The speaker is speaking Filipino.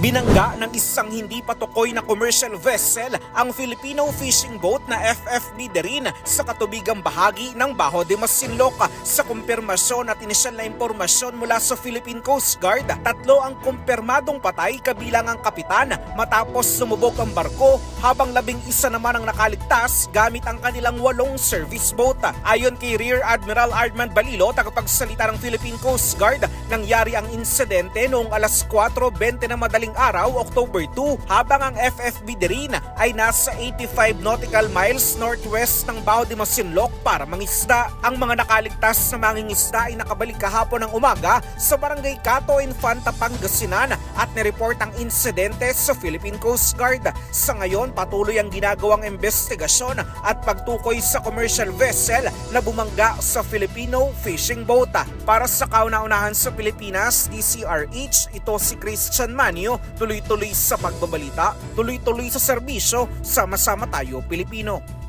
Binangga ng isang hindi patukoy na commercial vessel ang Filipino fishing boat na FFB Darin sa katubigang bahagi ng Bajo de Masinloc. Sa kumpirmasyon at inisyal na impormasyon mula sa Philippine Coast Guard, 3 ang kumpirmadong patay kabilang ang kapitan matapos sumubok ang barko, habang 11 naman ang nakaligtas gamit ang kanilang 8 service boat. Ayon kay Rear Admiral Armand Balilo, tagapagsalita ng Philippine Coast Guard, nangyari ang insidente noong alas 4:20 ng madaling araw, October 2, habang ang FFB Darin ay nasa 85 nautical miles northwest ng Bajo de Masinloc para mangisda. Ang mga nakaligtas na mangingisda ay nakabalik kahapon ng umaga sa Barangay Cato, Infanta, Pangasinan at nireport ang insidente sa Philippine Coast Guard. Sa ngayon, patuloy ang ginagawang investigasyon at pagtukoy sa commercial vessel na bumangga sa Filipino fishing boat. Para sa kauna-unahan sa Pilipinas, DCRH, ito si Christian Manio, tuloy-tuloy sa pagbabalita, tuloy-tuloy sa serbisyo, sama-sama tayo Pilipino.